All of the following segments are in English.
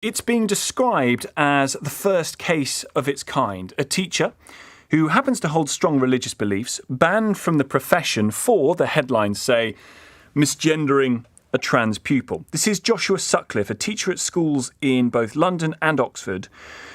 It's being described as the first case of its kind. A teacher who happens to hold strong religious beliefs, banned from the profession for, the headlines say, misgendering a trans pupil. This is Joshua Sutcliffe, a teacher at schools in both London and Oxford,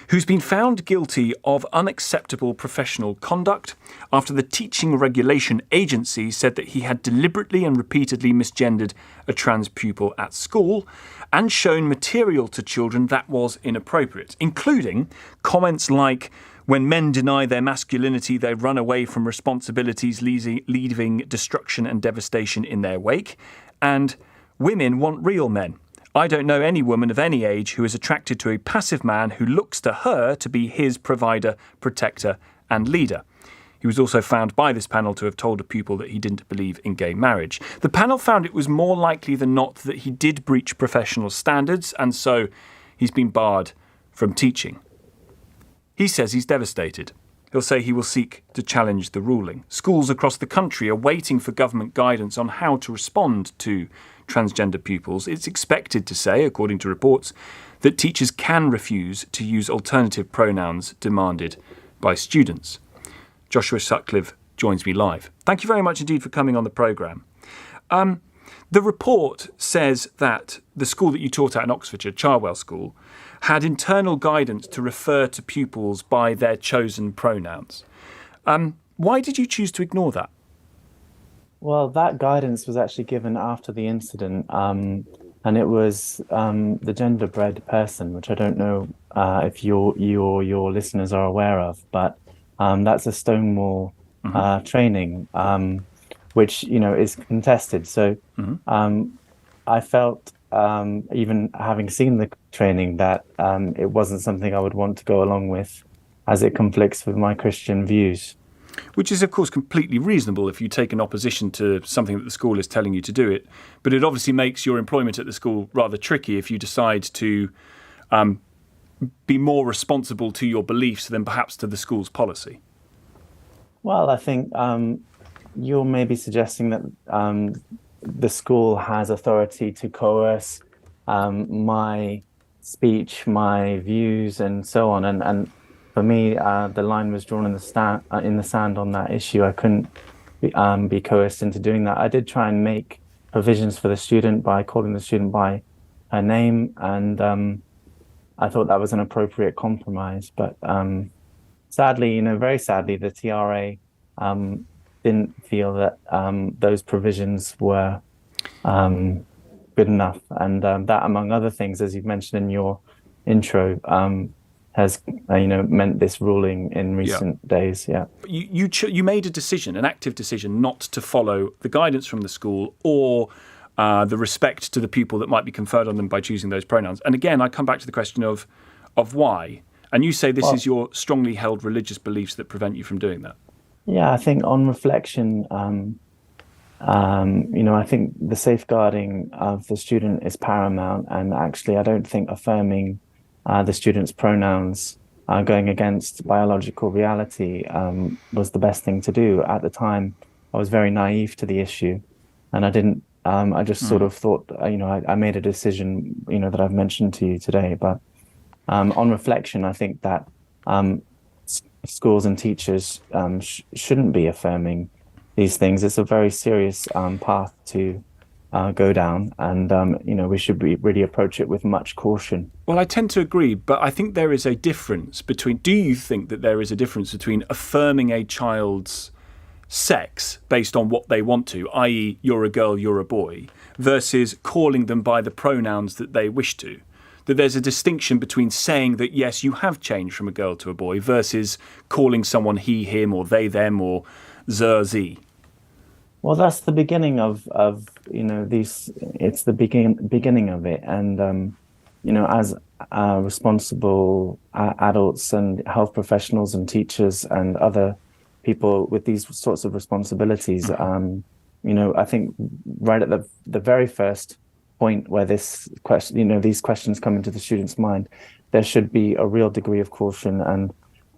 who's been found guilty of unacceptable professional conduct after the Teaching Regulation Agency said that he had deliberately and repeatedly misgendered a trans pupil at school and shown material to children that was inappropriate, including comments like, "When men deny their masculinity, they run away from responsibilities, leaving destruction and devastation in their wake," and "Women want real men. I don't know any woman of any age who is attracted to a passive man who looks to her to be his provider, protector and leader." He was also found by this panel to have told a pupil that he didn't believe in gay marriage. The panel found it was more likely than not that he did breach professional standards, and so he's been barred from teaching. He says he's devastated. He'll say he will seek to challenge the ruling. Schools across the country are waiting for government guidance on how to respond to transgender pupils. It's expected to say, according to reports, that teachers can refuse to use alternative pronouns demanded by students. Joshua Sutcliffe joins me live. Thank you very much indeed for coming on the programme. The report says that the school that you taught at in Oxfordshire, Charwell School, had internal guidance to refer to pupils by their chosen pronouns. Why did you choose to ignore that? Well, that guidance was actually given after the incident, and it was the gender-bred person, which I don't know if you or your listeners are aware of, but that's a Stonewall training, which is contested. So I felt, even having seen the training, that it wasn't something I would want to go along with, as it conflicts with my Christian views. Which is, of course, completely reasonable if you take an opposition to something that the school is telling you to do it. But it obviously makes your employment at the school rather tricky if you decide to be more responsible to your beliefs than perhaps to the school's policy. Well, I think you're maybe suggesting that the school has authority to coerce my speech, my views, and so on. And for me, the line was drawn in the sand on that issue. I couldn't be coerced into doing that. I did try and make provisions for the student by calling the student by her name, and I thought that was an appropriate compromise. But sadly, very sadly, the TRA didn't feel that those provisions were good enough, and that, among other things, as you've mentioned in your intro, has meant this ruling in recent days. Yeah, you made a decision, an active decision, not to follow the guidance from the school or the respect to the pupil that might be conferred on them by choosing those pronouns. And again, I come back to the question of why. And you say this is your strongly held religious beliefs that prevent you from doing that. Yeah, I think on reflection, I think the safeguarding of the student is paramount. And actually, I don't think affirming the student's pronouns going against biological reality was the best thing to do. At the time, I was very naive to the issue, and I didn't. I just sort of thought, I made a decision, that I've mentioned to you today. But on reflection, I think that schools and teachers shouldn't be affirming these things. It's a very serious path to go down, and we should really approach it with much caution. Well, I tend to agree, but I think there is a difference between. Do you think that there is a difference between affirming a child's sex based on what they want to, i.e., you're a girl, you're a boy, versus calling them by the pronouns that they wish to? That there's a distinction between saying that, yes, you have changed from a girl to a boy, versus calling someone he, him, or they, them, or ze. Well, that's the beginning of these. It's the beginning of it, and as responsible adults and health professionals and teachers and other people with these sorts of responsibilities, I think right at the very first point where this question, these questions come into the student's mind, there should be a real degree of caution. And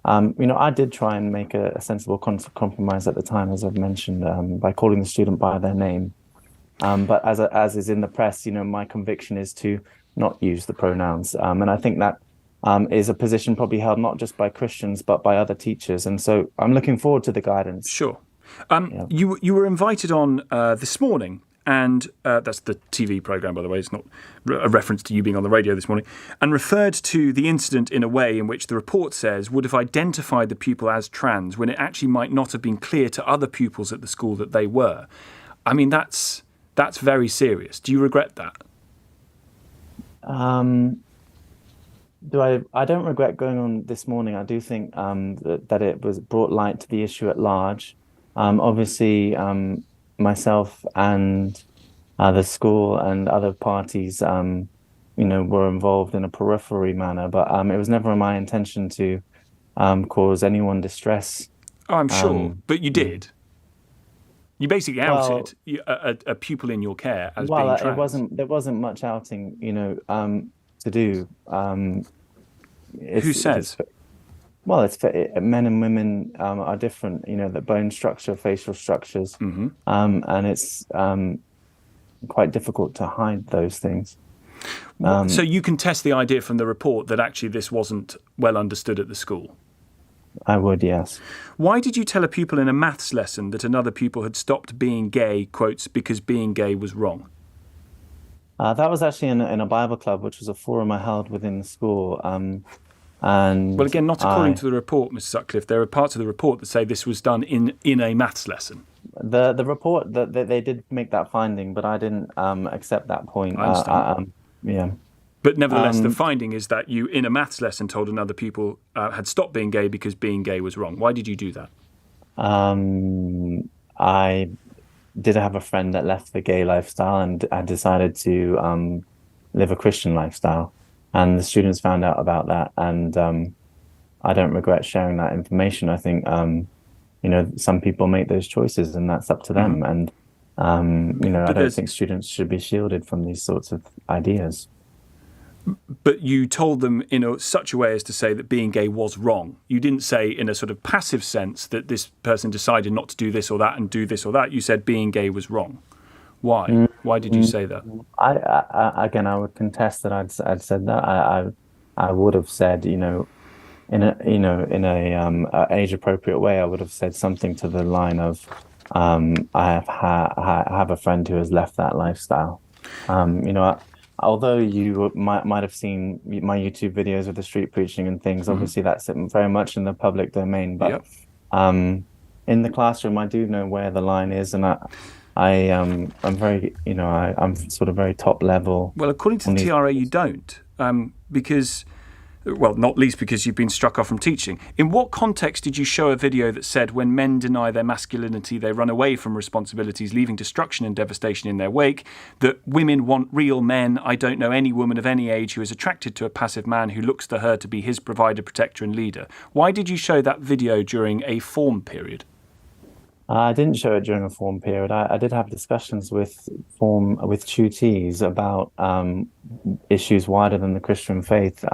I did try and make a sensible compromise at the time, as I've mentioned, by calling the student by their name. But as is in the press, my conviction is to not use the pronouns. And I think that is a position probably held not just by Christians, but by other teachers. And so I'm looking forward to the guidance. Sure. Yeah. You were invited on this morning, and that's the TV programme, by the way. It's not a reference to you being on the radio this morning, and referred to the incident in a way in which the report says would have identified the pupil as trans when it actually might not have been clear to other pupils at the school that they were. I mean, that's very serious. Do you regret that? I don't regret going on this morning. I do think that it was brought light to the issue at large. Obviously, myself and the school and other parties, were involved in a periphery manner, but it was never my intention to cause anyone distress. Oh, I'm sure, but you did. You basically outed a pupil in your care as being trans. There wasn't much outing, to do. Who says? It's men and women are different. The bone structure, facial structures, and it's quite difficult to hide those things. So you can test the idea from the report that actually this wasn't well understood at the school. I would, yes. Why did you tell a pupil in a maths lesson that another pupil had stopped being gay, quotes, because being gay was wrong? That was actually in a Bible club, which was a forum I held within the school. And well, again, not according to the report, Mr. Sutcliffe. There are parts of the report that say this was done in a maths lesson. The report that they did make that finding, but I didn't accept that point. I understand. Yeah. But nevertheless, the finding is that you, in a maths lesson, told another pupil had stopped being gay because being gay was wrong. Why did you do that? I did have a friend that left the gay lifestyle and I decided to live a Christian lifestyle. And the students found out about that. And I don't regret sharing that information. I think, some people make those choices and that's up to them. And, I don't think students should be shielded from these sorts of ideas. But you told them in such a way as to say that being gay was wrong. You didn't say in a sort of passive sense that this person decided not to do this or that and do this or that. You said being gay was wrong. Why? Why did you say that? I would contest that I'd said that. I would have said, in a age appropriate way, I would have said something to the line of, I have a friend who has left that lifestyle. Although you might have seen my YouTube videos of the street preaching and things, obviously that's very much in the public domain. But in the classroom, I do know where the line is, and I'm very, I'm sort of very top level. Well, according to the TRA, you don't, because. Well, not least because you've been struck off from teaching. In what context did you show a video that said when men deny their masculinity, they run away from responsibilities, leaving destruction and devastation in their wake, that women want real men? I don't know any woman of any age who is attracted to a passive man who looks to her to be his provider, protector and leader. Why did you show that video during a form period? I didn't show it during a form period. I did have discussions with tutees about issues wider than the Christian faith.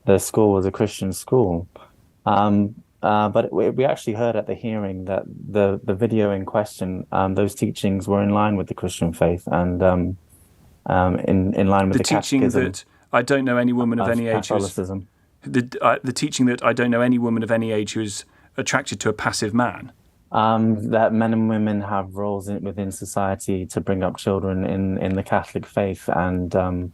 The school was a Christian school, but we actually heard at the hearing that the video in question, those teachings were in line with the Christian faith and in line with the teaching that I don't know any woman of any age Catholicism. The teaching that I don't know any woman of any age who is attracted to a passive man. That men and women have roles within society to bring up children in the Catholic faith, and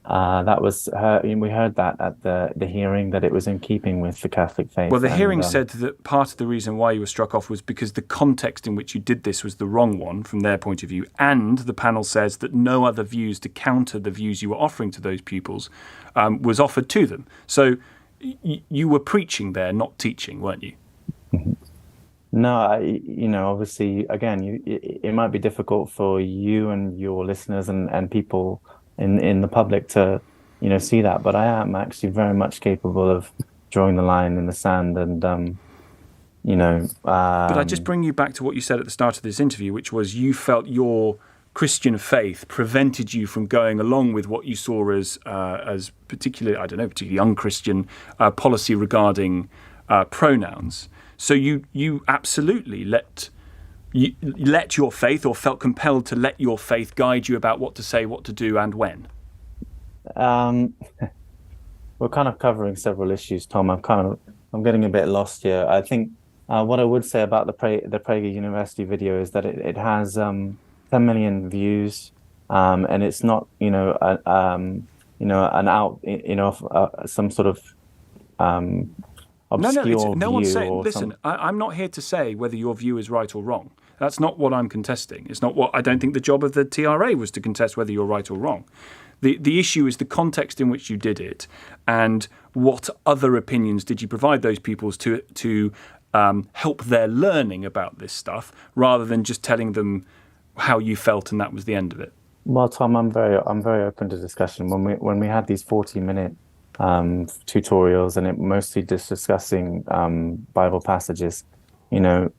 that was we heard that at the hearing, that it was in keeping with the Catholic faith. Well, the hearing said that part of the reason why you were struck off was because the context in which you did this was the wrong one from their point of view, and the panel says that no other views to counter the views you were offering to those pupils was offered to them. So you were preaching there, not teaching, weren't you? No, obviously, again, it might be difficult for you and your listeners and people in the public to, see that, but I am actually very much capable of drawing the line in the sand and, But I just bring you back to what you said at the start of this interview, which was you felt your Christian faith prevented you from going along with what you saw as particularly unchristian policy regarding pronouns. So you absolutely let your faith, or felt compelled to let your faith guide you about what to say, what to do, and when. Um, we're kind of covering several issues, Tom. I'm getting a bit lost here. I think what I would say about the Prager University video is that it has 10 million views, and it's not an some sort of um, No, it's obscure no one's view saying. or Listen, some. I'm not here to say whether your view is right or wrong. That's not what I'm contesting. It's not what I don't think the job of the TRA was to contest whether you're right or wrong. The issue is the context in which you did it, and what other opinions did you provide those peoples to help their learning about this stuff, rather than just telling them how you felt and that was the end of it. Well, Tom, I'm very open to discussion. When we had these 40-minute tutorials and it mostly just discussing Bible passages, you know,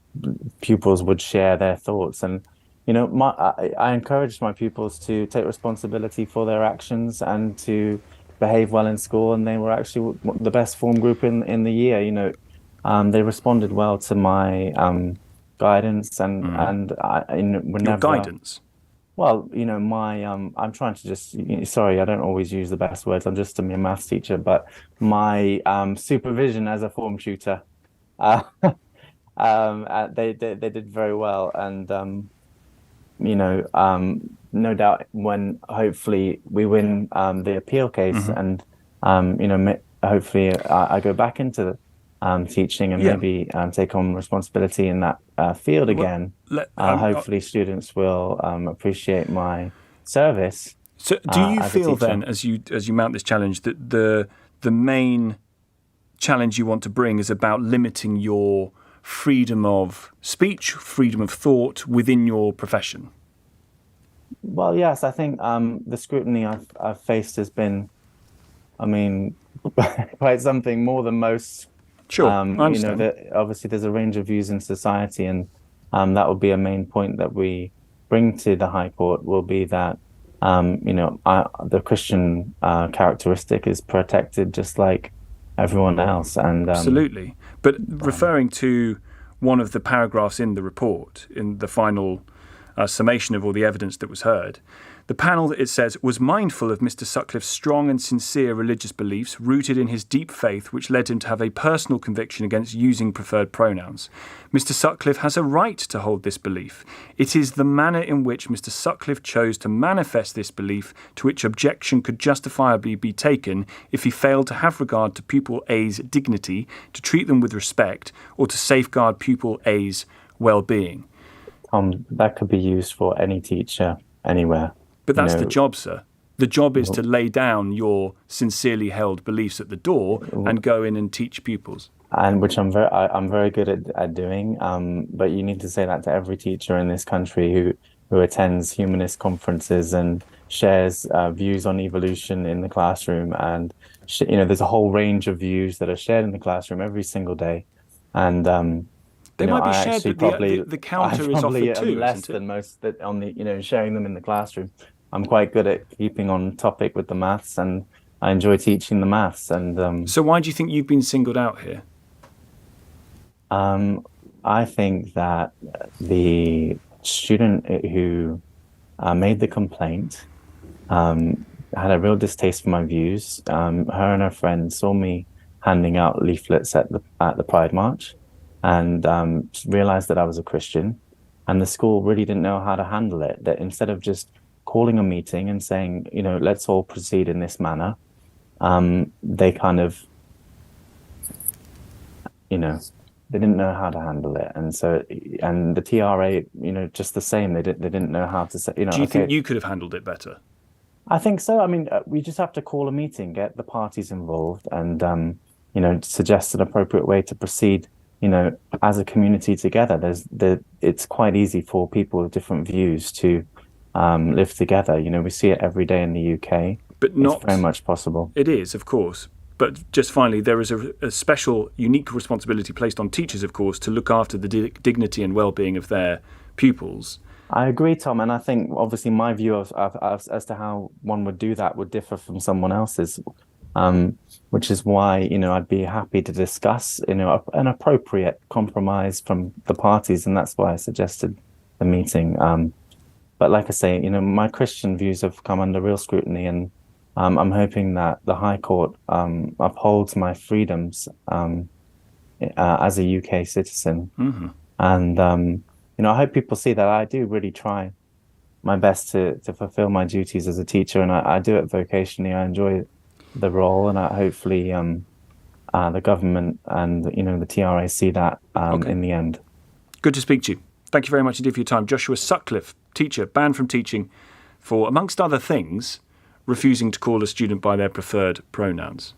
pupils would share their thoughts. And I encouraged my pupils to take responsibility for their actions and to behave well in school. And they were actually the best form group in the year. They responded well to my guidance, and were Your never. guidance. Well, my I'm trying to just sorry, I don't always use the best words. I'm just a mere maths teacher, but my supervision as a form tutor, uh, they did very well, and no doubt when hopefully we win the appeal case, and hopefully I go back into teaching and Yeah. maybe take on responsibility in that field again. Hopefully, students will appreciate my service. So, do you as a feel teacher. then, as you mount this challenge, that the main challenge you want to bring is about limiting your freedom of speech, freedom of thought within your profession? Well, yes, I think the scrutiny I've faced has been, I mean, quite something more than most. Sure, I understand. That obviously there's a range of views in society, and that would be a main point that we bring to the High Court will be that the Christian characteristic is protected just like everyone else, and Absolutely. But referring to one of the paragraphs in the report, in the final summation of all the evidence that was heard, the panel, it says, was mindful of Mr. Sutcliffe's strong and sincere religious beliefs rooted in his deep faith, which led him to have a personal conviction against using preferred pronouns. Mr. Sutcliffe has a right to hold this belief. It is the manner in which Mr. Sutcliffe chose to manifest this belief to which objection could justifiably be taken if he failed to have regard to pupil A's dignity, to treat them with respect, or to safeguard pupil A's well-being. That could be used for any teacher anywhere. But that's the job, sir. The job is to lay down your sincerely held beliefs at the door and go in and teach pupils. And which I'm very good at doing. But you need to say that to every teacher in this country who attends humanist conferences and shares views on evolution in the classroom. And there's a whole range of views that are shared in the classroom every single day. And they might be shared, but the counter is offered too, less isn't it? than most that on the sharing them in the classroom. I'm quite good at keeping on topic with the maths, and I enjoy teaching the maths. And so, why do you think you've been singled out here? I think that the student who made the complaint had a real distaste for my views. Her and her friend saw me handing out leaflets at the Pride March, and realized that I was a Christian, and the school really didn't know how to handle it. That instead of just calling a meeting and saying, let's all proceed in this manner, they kind of, they didn't know how to handle it. And so, and the TRA, just the same, they didn't know how to say, Do you think you could have handled it better? I think so. I mean, we just have to call a meeting, get the parties involved, and, suggest an appropriate way to proceed, as a community together. It's quite easy for people with different views to live together. We see it every day in the UK. But not it's very much possible. It is, of course. But just finally, there is a special, unique responsibility placed on teachers, of course, to look after the dignity and well-being of their pupils. I agree, Tom, and I think obviously my view of as to how one would do that would differ from someone else's, which is why I'd be happy to discuss an appropriate compromise from the parties, and that's why I suggested the meeting. But like I say, my Christian views have come under real scrutiny, and I'm hoping that the High Court upholds my freedoms as a UK citizen. And I hope people see that I do really try my best to fulfill my duties as a teacher, and I do it vocationally. I enjoy the role, and hopefully the government and the TRA see that in the end. Good to speak to you. Thank you very much indeed for your time. Joshua Sutcliffe, teacher, banned from teaching for, amongst other things, refusing to call a student by their preferred pronouns.